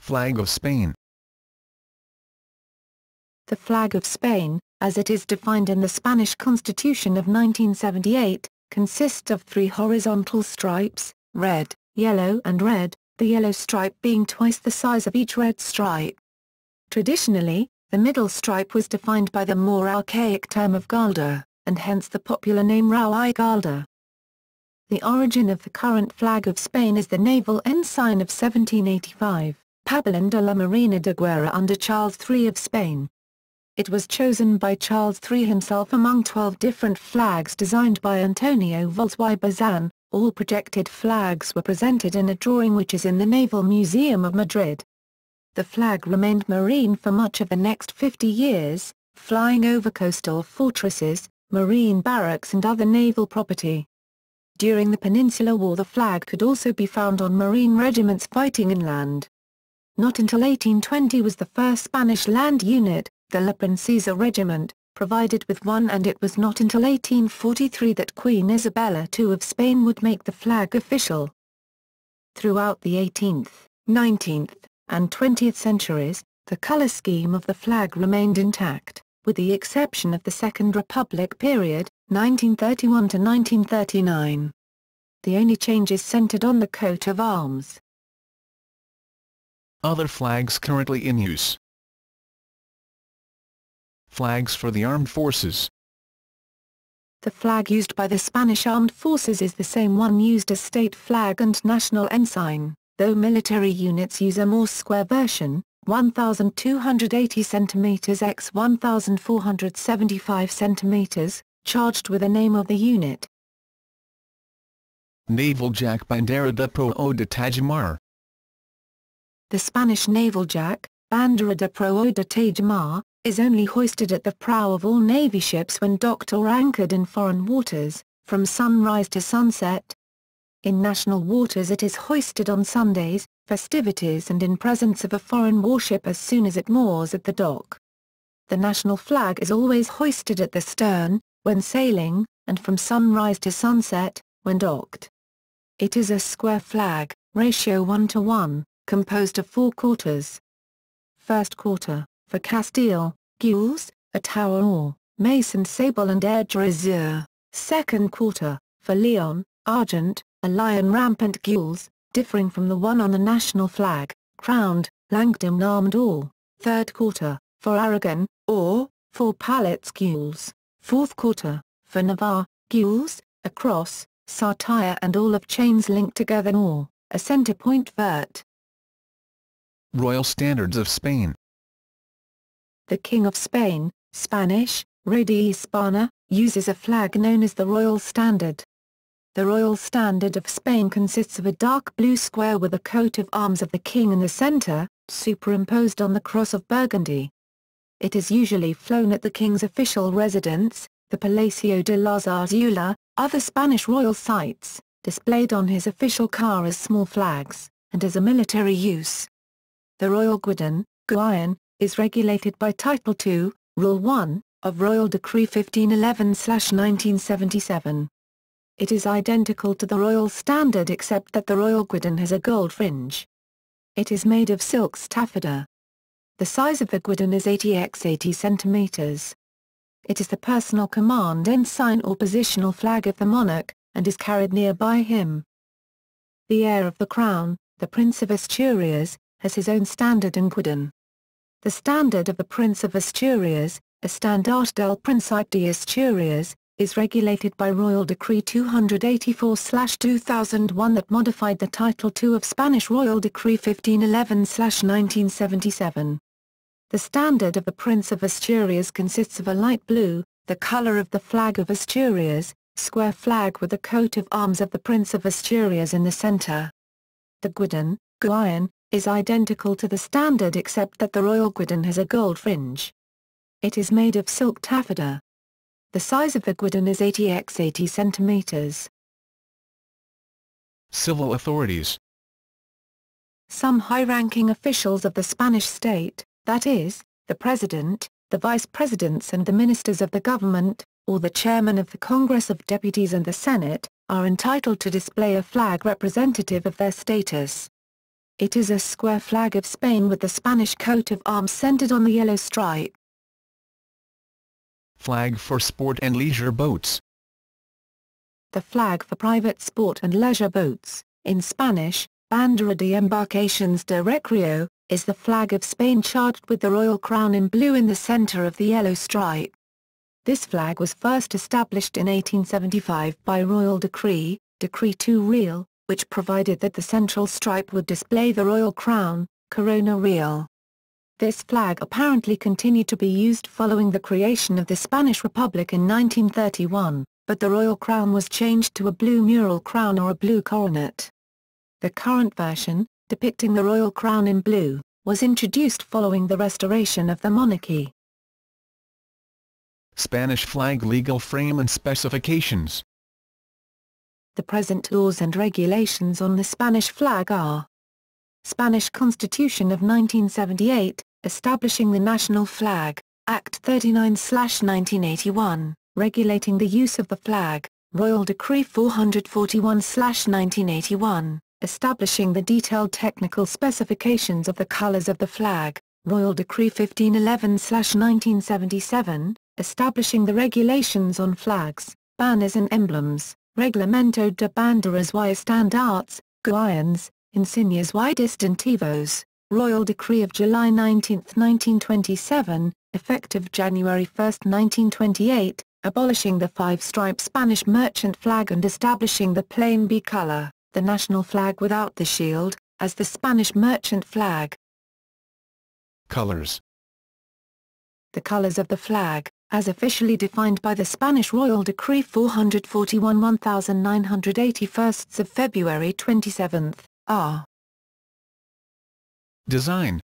Flag of Spain. The flag of Spain, as it is defined in the Spanish Constitution of 1978, consists of 3 horizontal stripes, red, yellow and red, the yellow stripe being twice the size of each red stripe. Traditionally, the middle stripe was defined by the more archaic term of gualda, and hence the popular name rojigualda. The origin of the current flag of Spain is the naval ensign of 1785, Pabellón de la Marina de Guerra under Charles III of Spain. It was chosen by Charles III himself among 12 different flags designed by Antonio Valls y Bazan. All projected flags were presented in a drawing which is in the Naval Museum of Madrid. The flag remained marine for much of the next 50 years, flying over coastal fortresses, marine barracks and other naval property. During the Peninsular War the flag could also be found on marine regiments fighting inland. Not until 1820 was the first Spanish land unit, the La Princesa Regiment, provided with one, and it was not until 1843 that Queen Isabella II of Spain would make the flag official. Throughout the 18th, 19th, and 20th centuries, the color scheme of the flag remained intact, with the exception of the Second Republic period, 1931 to 1939. The only changes centered on the coat of arms. Other flags currently in use. Flags for the armed forces. The flag used by the Spanish Armed Forces is the same one used as state flag and national ensign, though military units use a more square version, 1,280 cm x 1,475 cm, charged with the name of the unit. Naval Jack Bandera de Proa de Tajamar. The Spanish naval jack, Bandera de Proa de Tajamar, is only hoisted at the prow of all Navy ships when docked or anchored in foreign waters, from sunrise to sunset. In national waters it is hoisted on Sundays, festivities and in presence of a foreign warship as soon as it moors at the dock. The national flag is always hoisted at the stern, when sailing, and from sunrise to sunset, when docked. It is a square flag, ratio 1:1, composed of 4 quarters. First quarter, for Castile, gules, a tower or, mace and sable and aigle azure. Second quarter, for Leon, argent, a lion rampant gules, differing from the one on the national flag, crowned, langdom armed or. Third quarter, for Aragon, or, 4 pallets gules. Fourth quarter, for Navarre, gules, a cross, satire and olive chains linked together or, a center point vert. Royal Standards of Spain. The King of Spain, Spanish, Rey de España, uses a flag known as the Royal Standard. The Royal Standard of Spain consists of a dark blue square with a coat of arms of the king in the center, superimposed on the Cross of Burgundy. It is usually flown at the king's official residence, the Palacio de la Zarzuela, other Spanish royal sites, displayed on his official car as small flags, and as a military use. The Royal Guidon, Gowan, is regulated by Title II, Rule 1, of Royal Decree 1511/1977. It is identical to the Royal Standard except that the Royal Guidon has a gold fringe. It is made of silk taffeta. The size of the guidon is 80 x 80 cm. It is the personal command ensign or positional flag of the monarch, and is carried nearby him. The heir of the crown, the Prince of Asturias, has his own standard and guidon. The standard of the Prince of Asturias, Estandarte del Príncipe de Asturias, is regulated by Royal Decree 284/2001 that modified the Title II of Spanish Royal Decree 1511/1977. The standard of the Prince of Asturias consists of a light blue, the color of the flag of Asturias, square flag with the coat of arms of the Prince of Asturias in the center. The guidon, Gowan, is identical to the standard except that the Royal Guidon has a gold fringe. It is made of silk taffeta. The size of the guidon is 80 x 80 cm. Civil authorities. Some high-ranking officials of the Spanish state, that is, the president, the vice presidents and the ministers of the government, or the chairman of the Congress of Deputies and the Senate, are entitled to display a flag representative of their status. It is a square flag of Spain with the Spanish coat of arms centered on the yellow stripe. Flag for sport and leisure boats. The flag for private sport and leisure boats, in Spanish, Bandera de Embarcaciones de Recreo, is the flag of Spain charged with the royal crown in blue in the center of the yellow stripe. This flag was first established in 1875 by royal decree, Decree 2 Real, which provided that the central stripe would display the royal crown, Corona Real. This flag apparently continued to be used following the creation of the Spanish Republic in 1931, but the royal crown was changed to a blue mural crown or a blue coronet. The current version, depicting the royal crown in blue, was introduced following the restoration of the monarchy. Spanish flag legal frame and specifications. The present laws and regulations on the Spanish flag are: Spanish Constitution of 1978, establishing the national flag, Act 39/1981, regulating the use of the flag, Royal Decree 441/1981, establishing the detailed technical specifications of the colors of the flag, Royal Decree 1511/1977, establishing the regulations on flags, banners and emblems, Reglamento de Banderas y Estandartes, Guayans, Insignias y Distintivos, Royal Decree of July 19, 1927, effective January 1, 1928, abolishing the five-stripe Spanish merchant flag and establishing the plain B color, the national flag without the shield, as the Spanish merchant flag. Colors. The colors of the flag, as officially defined by the Spanish Royal Decree 441/1981 of February 27, are: Design.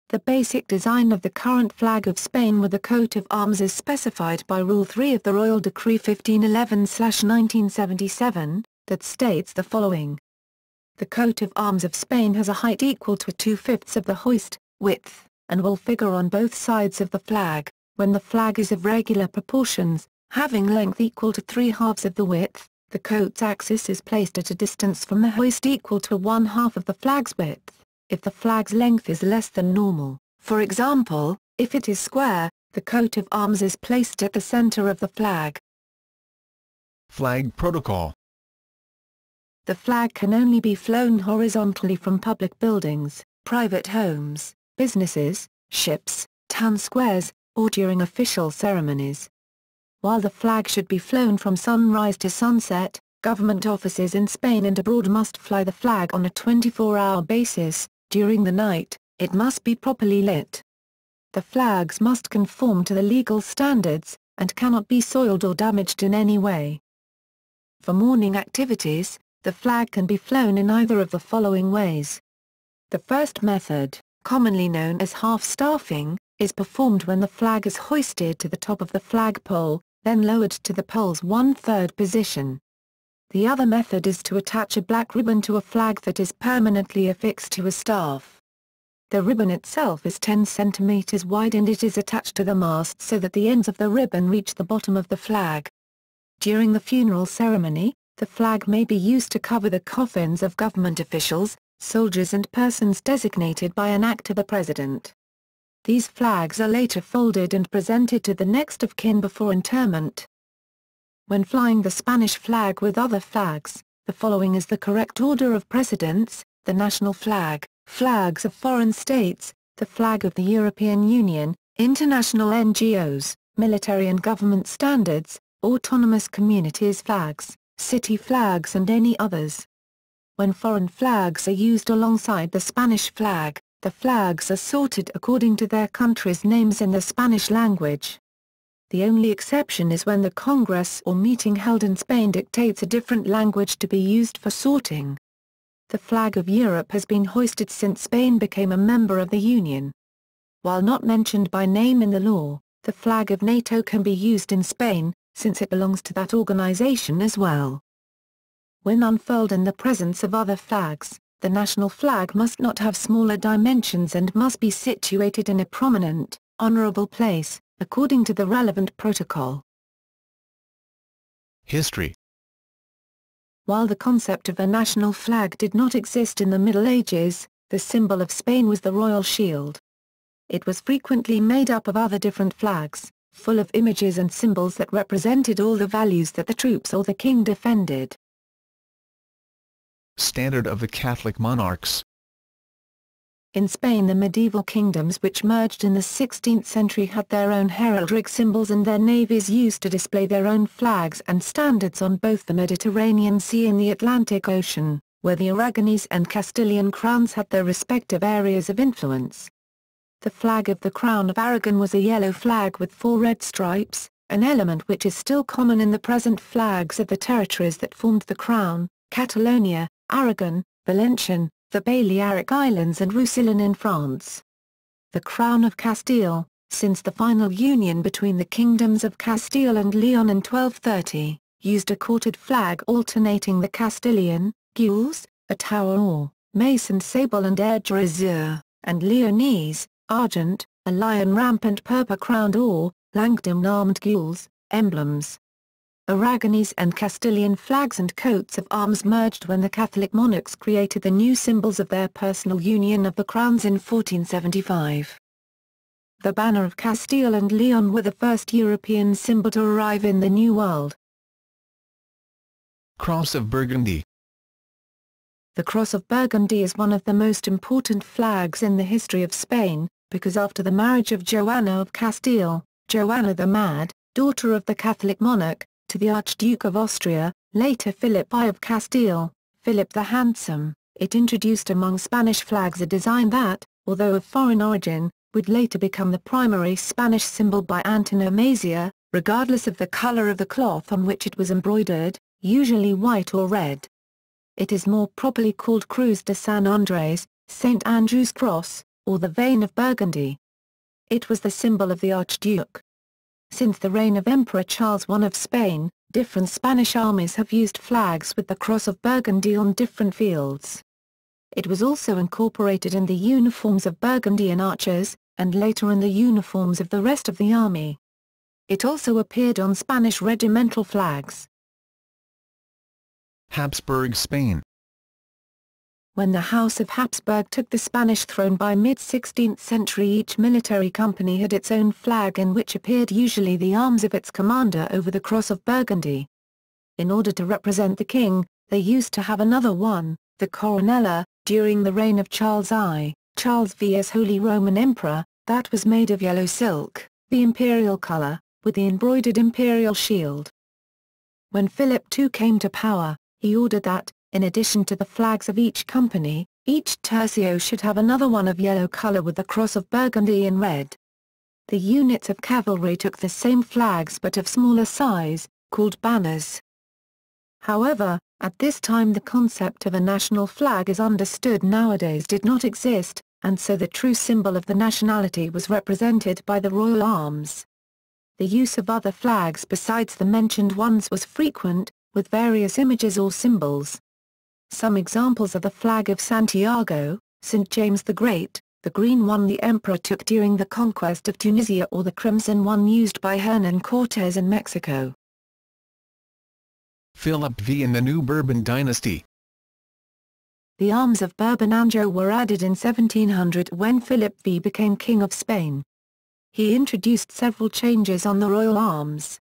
The basic design of the current flag of Spain with the coat of arms is specified by Rule 3 of the Royal Decree 1511/1977, that states the following. The coat of arms of Spain has a height equal to 2/5 of the hoist, width, and will figure on both sides of the flag, when the flag is of regular proportions, having length equal to 3/2 of the width, the coat's axis is placed at a distance from the hoist equal to 1/2 of the flag's width. If the flag's length is less than normal, for example, if it is square, the coat of arms is placed at the center of the flag. Flag protocol. The flag can only be flown horizontally from public buildings, private homes, businesses, ships, town squares, or during official ceremonies. While the flag should be flown from sunrise to sunset, government offices in Spain and abroad must fly the flag on a 24-hour basis. During the night, it must be properly lit. The flags must conform to the legal standards, and cannot be soiled or damaged in any way. For morning activities, the flag can be flown in either of the following ways. The first method, commonly known as half-staffing, is performed when the flag is hoisted to the top of the flagpole, then lowered to the pole's 1/3 position. The other method is to attach a black ribbon to a flag that is permanently affixed to a staff. The ribbon itself is 10 centimeters wide and it is attached to the mast so that the ends of the ribbon reach the bottom of the flag. During the funeral ceremony, the flag may be used to cover the coffins of government officials, soldiers and persons designated by an act of the president. These flags are later folded and presented to the next of kin before interment. When flying the Spanish flag with other flags, the following is the correct order of precedence: the national flag, flags of foreign states, the flag of the European Union, international NGOs, military and government standards, autonomous communities flags, city flags and any others. When foreign flags are used alongside the Spanish flag, the flags are sorted according to their country's names in the Spanish language. The only exception is when the Congress or meeting held in Spain dictates a different language to be used for sorting. The flag of Europe has been hoisted since Spain became a member of the Union. While not mentioned by name in the law, the flag of NATO can be used in Spain, since it belongs to that organization as well. When unfurled in the presence of other flags, the national flag must not have smaller dimensions and must be situated in a prominent, honorable place, according to the relevant protocol. History. While the concept of a national flag did not exist in the Middle Ages, the symbol of Spain was the royal shield. It was frequently made up of other different flags, full of images and symbols that represented all the values that the troops or the king defended. Standard of the Catholic monarchs. In Spain, the medieval kingdoms which merged in the 16th century had their own heraldic symbols, and their navies used to display their own flags and standards on both the Mediterranean Sea and the Atlantic Ocean, where the Aragonese and Castilian crowns had their respective areas of influence. The flag of the Crown of Aragon was a yellow flag with 4 red stripes, an element which is still common in the present flags of the territories that formed the Crown: Catalonia, Aragon, Valencian, the Balearic Islands and Roussillon in France. The Crown of Castile, since the final union between the kingdoms of Castile and Leon in 1230, used a quartered flag alternating the Castilian, gules, a tower or, mason sable and aigle azure, and Leonese, argent, a lion rampant purple-crowned or, Langdon-armed gules, emblems. Aragonese and Castilian flags and coats of arms merged when the Catholic monarchs created the new symbols of their personal union of the crowns in 1475. The banner of Castile and Leon were the first European symbol to arrive in the New World. Cross of Burgundy. The Cross of Burgundy is one of the most important flags in the history of Spain, because after the marriage of Joanna of Castile, Joanna the Mad, daughter of the Catholic monarch, to the Archduke of Austria, later Philip I of Castile, Philip the Handsome, it introduced among Spanish flags a design that, although of foreign origin, would later become the primary Spanish symbol by antonomasia, regardless of the color of the cloth on which it was embroidered, usually white or red. It is more properly called Cruz de San Andrés, St. Andrew's Cross, or the Vane of Burgundy. It was the symbol of the Archduke. Since the reign of Emperor Charles I of Spain, different Spanish armies have used flags with the Cross of Burgundy on different fields. It was also incorporated in the uniforms of Burgundian archers, and later in the uniforms of the rest of the army. It also appeared on Spanish regimental flags. Habsburg Spain. When the House of Habsburg took the Spanish throne by mid-16th century, each military company had its own flag in which appeared usually the arms of its commander over the Cross of Burgundy. In order to represent the king, they used to have another one, the coronella, during the reign of Charles I, Charles V as Holy Roman Emperor, that was made of yellow silk, the imperial color, with the embroidered imperial shield. When Philip II came to power, he ordered that, in addition to the flags of each company, each tercio should have another one of yellow color with the Cross of Burgundy in red. The units of cavalry took the same flags but of smaller size, called banners. However, at this time the concept of a national flag as understood nowadays did not exist, and so the true symbol of the nationality was represented by the royal arms. The use of other flags besides the mentioned ones was frequent, with various images or symbols. Some examples are the flag of Santiago, St. James the Great, the green one the emperor took during the conquest of Tunisia, or the crimson one used by Hernan Cortés in Mexico. Philip V in the new Bourbon dynasty. The arms of Bourbon-Anjou were added in 1700 when Philip V became King of Spain. He introduced several changes on the royal arms.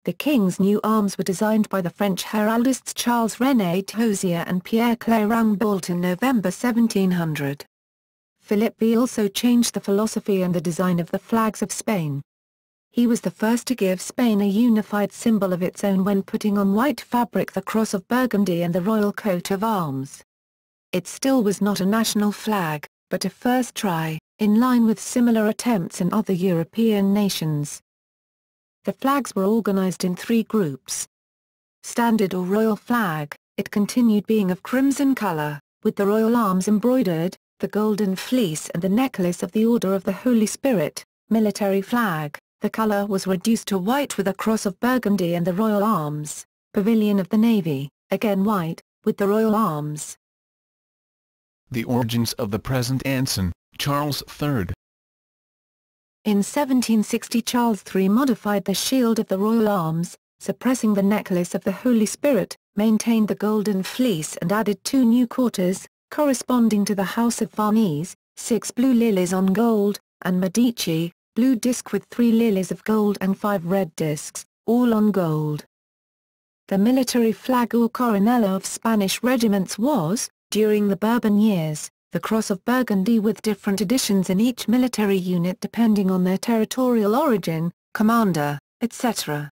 The king's new arms were designed by the French heraldists Charles-René Tosier and Pierre-Claire Rumbold in November 1700. Philip V also changed the philosophy and the design of the flags of Spain. He was the first to give Spain a unified symbol of its own when putting on white fabric the Cross of Burgundy and the royal coat of arms. It still was not a national flag, but a first try, in line with similar attempts in other European nations. The flags were organized in 3 groups. Standard or royal flag, it continued being of crimson color, with the royal arms embroidered, the golden fleece and the necklace of the Order of the Holy Spirit. Military flag, the color was reduced to white with a Cross of Burgundy and the royal arms. Pavilion of the Navy, again white, with the royal arms. The origins of the present ensign, Charles III. In 1760 Charles III modified the shield of the royal arms, suppressing the necklace of the Holy Spirit, maintained the Golden Fleece and added 2 new quarters, corresponding to the House of Farnese, 6 blue lilies on gold, and Medici, blue disc with 3 lilies of gold and 5 red discs, all on gold. The military flag or coronella of Spanish regiments was, during the Bourbon years, the Cross of Burgundy with different editions in each military unit depending on their territorial origin, commander, etc.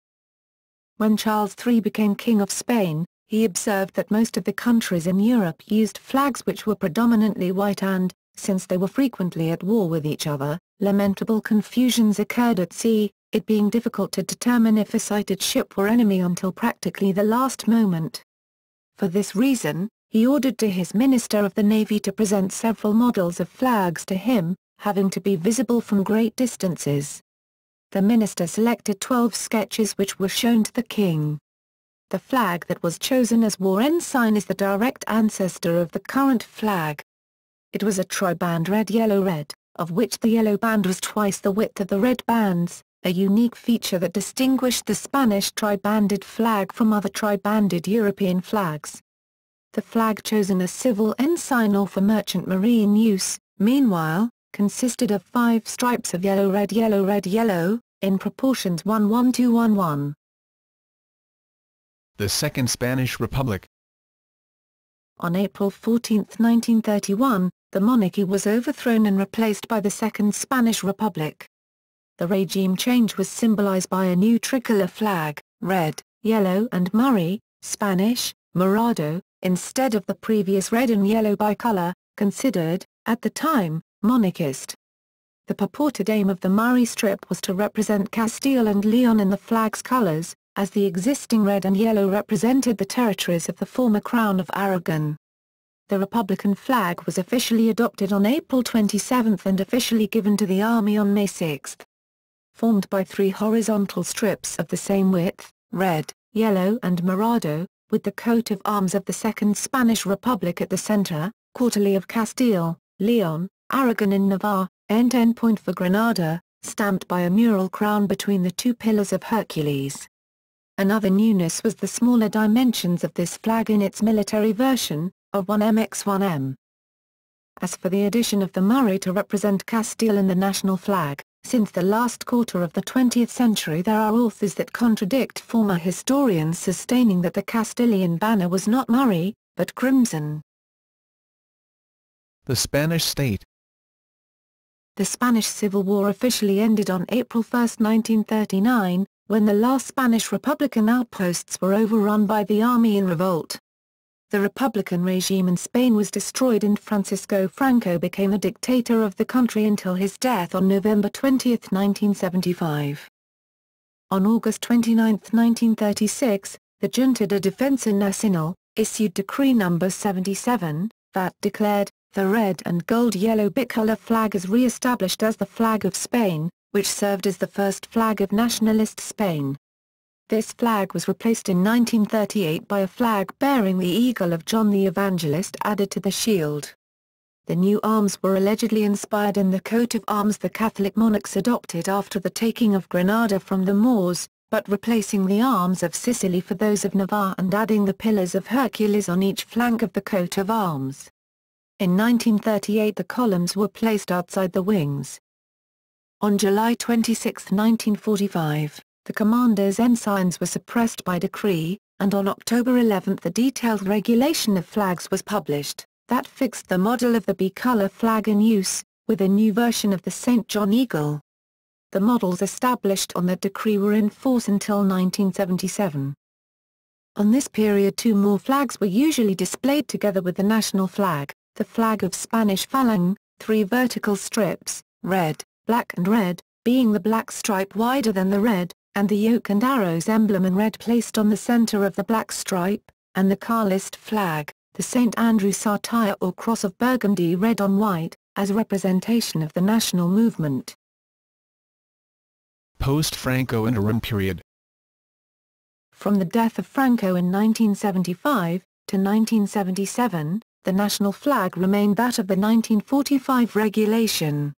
When Charles III became King of Spain, he observed that most of the countries in Europe used flags which were predominantly white and, since they were frequently at war with each other, lamentable confusions occurred at sea, it being difficult to determine if a sighted ship were enemy until practically the last moment. For this reason, he ordered to his Minister of the Navy to present several models of flags to him, having to be visible from great distances. The minister selected 12 sketches which were shown to the king. The flag that was chosen as war ensign is the direct ancestor of the current flag. It was a triband red-yellow-red, of which the yellow band was twice the width of the red bands, a unique feature that distinguished the Spanish tri-banded flag from other tri-banded European flags. The flag chosen as civil ensign or for merchant marine use, meanwhile, consisted of 5 stripes of yellow-red-yellow-red-yellow, in proportions 1:1:1:1. The Second Spanish Republic. On April 14, 1931, the monarchy was overthrown and replaced by the Second Spanish Republic. The regime change was symbolized by a new tricolor flag, red, yellow and Murray, Spanish, morado, instead of the previous red and yellow bicolor, considered, at the time, monarchist. The purported aim of the Murray strip was to represent Castile and Leon in the flag's colors, as the existing red and yellow represented the territories of the former Crown of Aragon. The Republican flag was officially adopted on April 27 and officially given to the army on May 6. Formed by 3 horizontal strips of the same width, red, yellow and morado, with the coat of arms of the Second Spanish Republic at the center, quarterly of Castile, Leon, Aragon and Navarre, end point for Granada, stamped by a mural crown between the 2 pillars of Hercules. Another newness was the smaller dimensions of this flag in its military version, a 1m×1m. As for the addition of the Murray to represent Castile in the national flag, since the last quarter of the 20th century there are authors that contradict former historians sustaining that the Castilian banner was not Murray, but crimson. The Spanish state. The Spanish Civil War officially ended on April 1, 1939, when the last Spanish Republican outposts were overrun by the army in revolt. The Republican regime in Spain was destroyed and Francisco Franco became the dictator of the country until his death on November 20, 1975. On August 29, 1936, the Junta de Defensa Nacional issued Decree No. 77, that declared the red and gold-yellow bicolor flag is re-established as the flag of Spain, which served as the first flag of nationalist Spain. This flag was replaced in 1938 by a flag bearing the eagle of John the Evangelist added to the shield. The new arms were allegedly inspired in the coat of arms the Catholic monarchs adopted after the taking of Granada from the Moors, but replacing the arms of Sicily for those of Navarre and adding the pillars of Hercules on each flank of the coat of arms. In 1938 the columns were placed outside the wings. On July 26, 1945, the commanders' ensigns were suppressed by decree, and on October 11 the detailed regulation of flags was published, that fixed the model of the bicolor flag in use, with a new version of the St. John eagle. The models established on that decree were in force until 1977. On this period 2 more flags were usually displayed together with the national flag, the flag of Spanish Falang, 3 vertical strips, red, black and red, being the black stripe wider than the red, and the yoke and arrows emblem in red placed on the center of the black stripe, and the Carlist flag, the St. Andrew satire or cross of Burgundy red on white, as representation of the national movement. Post-Franco interim period. From the death of Franco in 1975, to 1977, the national flag remained that of the 1945 regulation.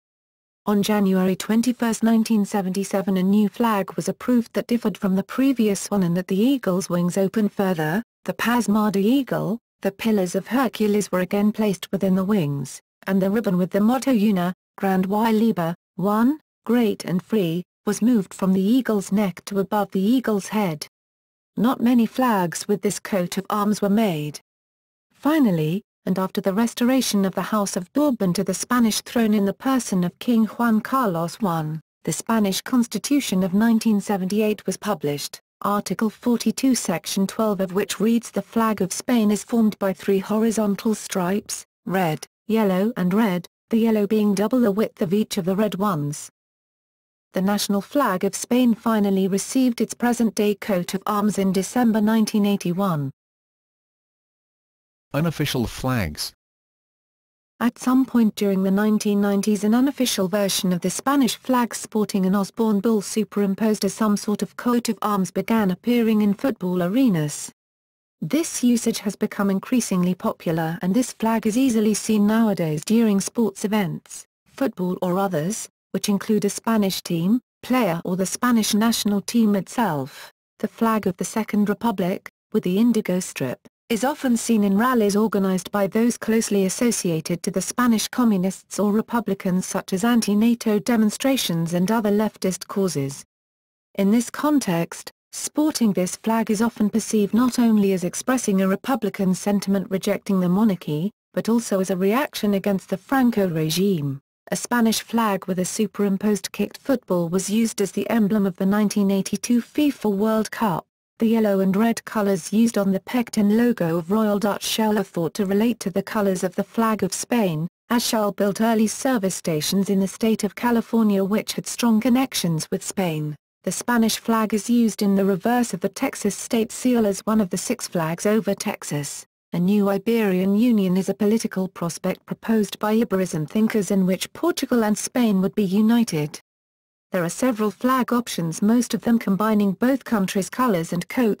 On January 21, 1977, a new flag was approved that differed from the previous one in that the eagle's wings opened further, the Pasmada eagle, the Pillars of Hercules were again placed within the wings, and the ribbon with the motto Una, Grand y Liber, one, great and free, was moved from the eagle's neck to above the eagle's head. Not many flags with this coat of arms were made. Finally, and after the restoration of the House of Bourbon to the Spanish throne in the person of King Juan Carlos I, the Spanish Constitution of 1978 was published, Article 42 Section 12 of which reads: "The flag of Spain is formed by 3 horizontal stripes, red, yellow and red, the yellow being double the width of each of the red ones." The national flag of Spain finally received its present-day coat of arms in December 1981. Unofficial flags. At some point during the 1990s, an unofficial version of the Spanish flag sporting an Osborne bull superimposed as some sort of coat of arms began appearing in football arenas. This usage has become increasingly popular, and this flag is easily seen nowadays during sports events, football or others, which include a Spanish team, player or the Spanish national team itself. The flag of the Second Republic, with the indigo strip, is often seen in rallies organized by those closely associated to the Spanish communists or republicans, such as anti-NATO demonstrations and other leftist causes. In this context, sporting this flag is often perceived not only as expressing a republican sentiment rejecting the monarchy, but also as a reaction against the Franco regime. A Spanish flag with a superimposed kicked football was used as the emblem of the 1982 FIFA World Cup. The yellow and red colors used on the pecten logo of Royal Dutch Shell are thought to relate to the colors of the flag of Spain, as Shell built early service stations in the state of California which had strong connections with Spain. The Spanish flag is used in the reverse of the Texas state seal as one of the 6 flags over Texas. A new Iberian Union is a political prospect proposed by Iberism thinkers in which Portugal and Spain would be united. There are several flag options, most of them combining both countries' colors and coats,